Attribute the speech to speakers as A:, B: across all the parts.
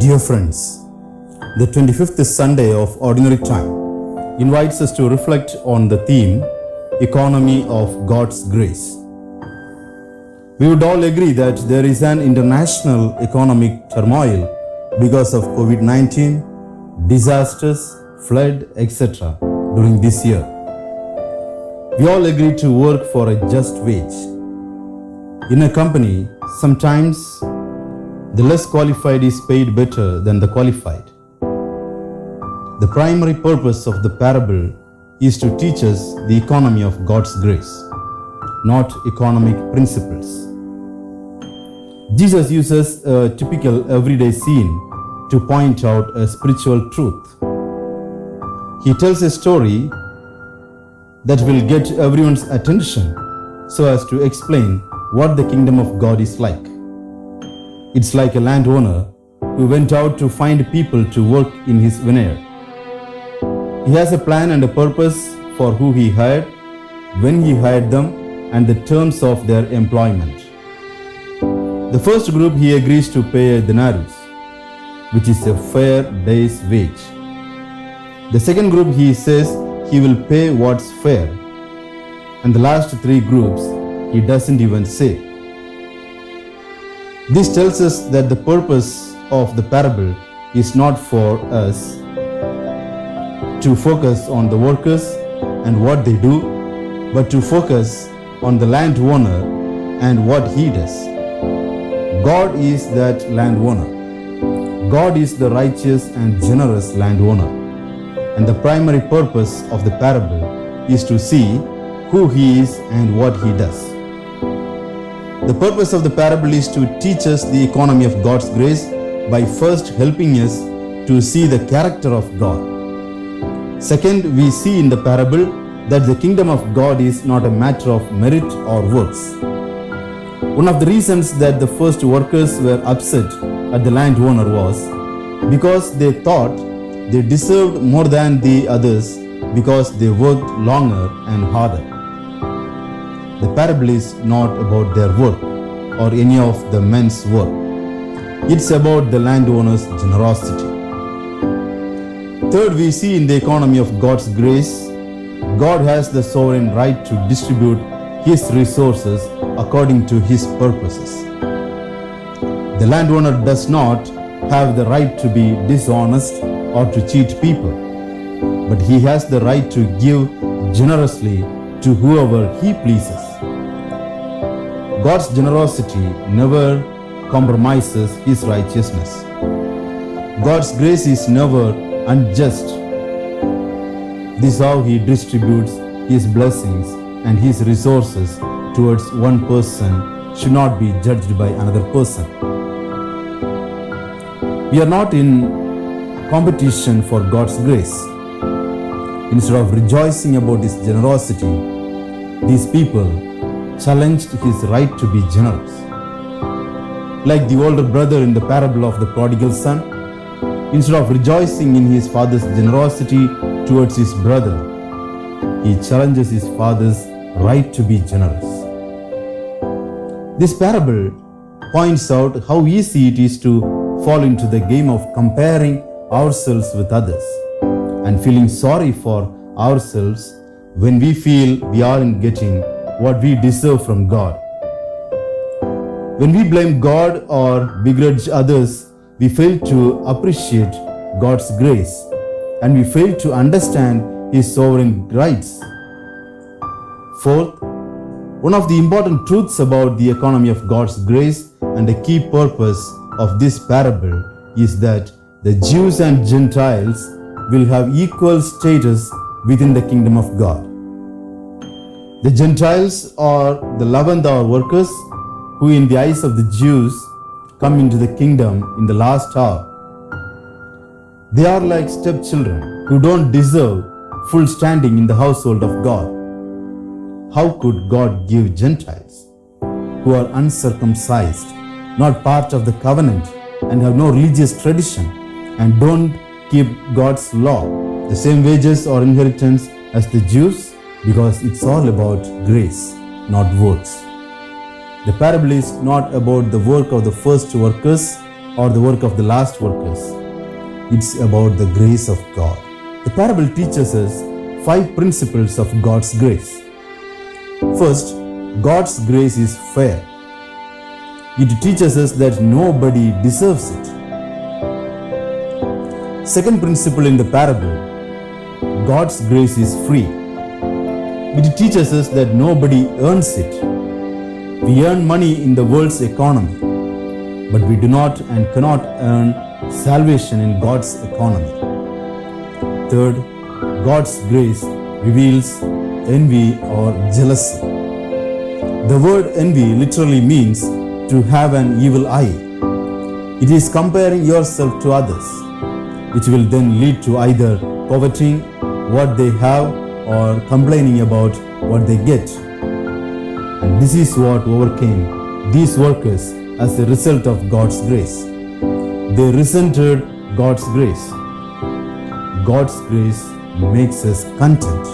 A: Dear friends, the 25th Sunday of Ordinary Time invites us to reflect on the theme, Economy of God's Grace. We would all agree that there is an international economic turmoil because of COVID-19, disasters, flood, etc. during this year. We all agree to work for a just wage. In a company, sometimes the less qualified is paid better than the qualified. The primary purpose of the parable is to teach us the economy of God's grace, not economic principles. Jesus uses a typical everyday scene to point out a spiritual truth. He tells a story that will get everyone's attention so as to explain what the kingdom of God is like. It's like a landowner who went out to find people to work in his vineyard. He has a plan and a purpose for who he hired, when he hired them, and the terms of their employment. The first group he agrees to pay a denarius, which is a fair day's wage. The second group he says he will pay what's fair. And the last three groups he doesn't even say. This tells us that the purpose of the parable is not for us to focus on the workers and what they do, but to focus on the landowner and what he does. God is that landowner. God is the righteous and generous landowner. And the primary purpose of the parable is to see who he is and what he does. The purpose of the parable is to teach us the economy of God's grace by first helping us to see the character of God. Second, we see in the parable that the kingdom of God is not a matter of merit or works. One of the reasons that the first workers were upset at the landowner was because they thought they deserved more than the others because they worked longer and harder. The parable is not about their work or any of the men's work. It's about the landowner's generosity. Third, we see in the economy of God's grace, God has the sovereign right to distribute his resources according to his purposes. The landowner does not have the right to be dishonest or to cheat people, but he has the right to give generously to whoever he pleases. God's generosity never compromises his righteousness. God's grace is never unjust. This is how he distributes his blessings, and his resources towards one person should not be judged by another person. We are not in competition for God's grace. Instead of rejoicing about his generosity, these people challenged his right to be generous. Like the older brother in the parable of the prodigal son, instead of rejoicing in his father's generosity towards his brother, he challenges his father's right to be generous. This parable points out how easy it is to fall into the game of comparing ourselves with others and feeling sorry for ourselves when we feel we aren't getting what we deserve from God. When we blame God or begrudge others, we fail to appreciate God's grace and we fail to understand his sovereign rights. Fourth, one of the important truths about the economy of God's grace and the key purpose of this parable is that the Jews and Gentiles will have equal status within the kingdom of God. The Gentiles are the 11th hour workers who in the eyes of the Jews come into the kingdom in the last hour. They are like stepchildren who don't deserve full standing in the household of God. How could God give Gentiles who are uncircumcised, not part of the covenant and have no religious tradition and don't keep God's law, the same wages or inheritance as the Jews? Because it's all about grace, not works. The parable is not about the work of the first workers, or the work of the last workers. It's about the grace of God. The parable teaches us 5 principles of God's grace. First, God's grace is fair. It teaches us that nobody deserves it. Second principle in the parable, God's grace is free. It teaches us that nobody earns it. We earn money in the world's economy, but we do not and cannot earn salvation in God's economy. Third, God's grace reveals envy or jealousy. The word envy literally means to have an evil eye. It is comparing yourself to others, which will then lead to either coveting what they have or complaining about what they get. And this is what overcame these workers as a result of God's grace. They resented God's grace. God's grace makes us content.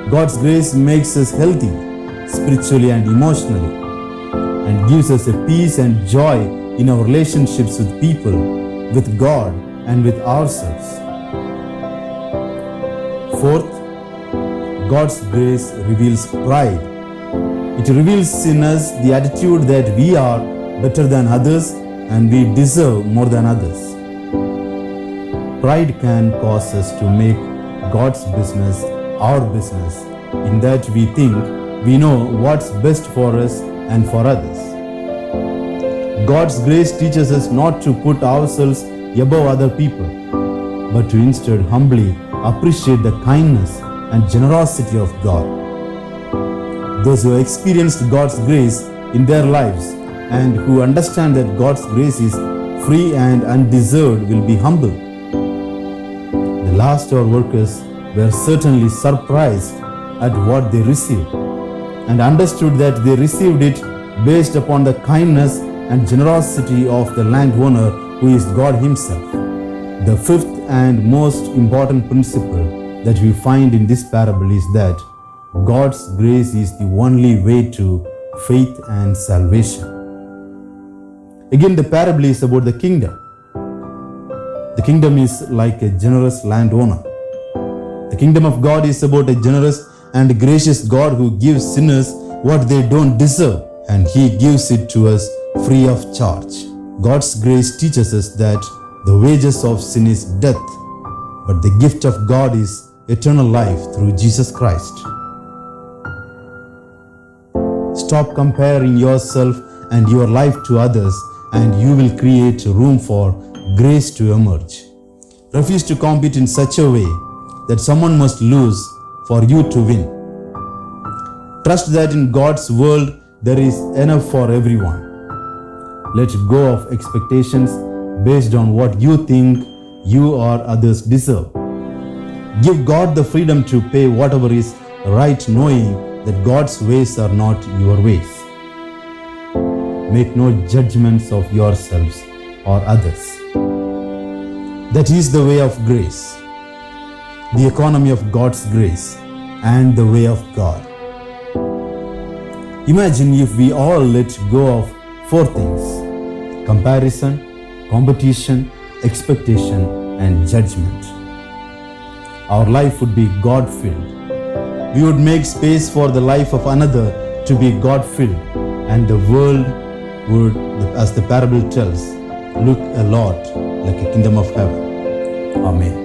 A: God's grace makes us healthy, spiritually and emotionally, and gives us a peace and joy in our relationships with people, with God, and with ourselves. Fourth, God's grace reveals pride. It reveals in us the attitude that we are better than others and we deserve more than others. Pride can cause us to make God's business our business, in that we think we know what's best for us and for others. God's grace teaches us not to put ourselves above other people, but to instead humbly appreciate the kindness and generosity of God. Those who experienced God's grace in their lives and who understand that God's grace is free and undeserved will be humble. The last hour workers were certainly surprised at what they received and understood that they received it based upon the kindness and generosity of the landowner, who is God Himself. The fifth and most important principle that we find in this parable is that God's grace is the only way to faith and salvation. Again, the parable is about the kingdom. The kingdom is like a generous landowner. The kingdom of God is about a generous and gracious God who gives sinners what they don't deserve, and He gives it to us free of charge. God's grace teaches us that the wages of sin is death, but the gift of God is eternal life through Jesus Christ. Stop comparing yourself and your life to others, and you will create room for grace to emerge. Refuse to compete in such a way that someone must lose for you to win. Trust that in God's world there is enough for everyone. Let go of expectations based on what you think you or others deserve. Give God the freedom to pay whatever is right, knowing that God's ways are not your ways. Make no judgments of yourselves or others. That is the way of grace, the economy of God's grace, and the way of God. Imagine if we all let go of 4 things: comparison, competition, expectation, and judgment. Our life would be God-filled. We would make space for the life of another to be God-filled, and the world would, as the parable tells, look a lot like a kingdom of heaven. Amen.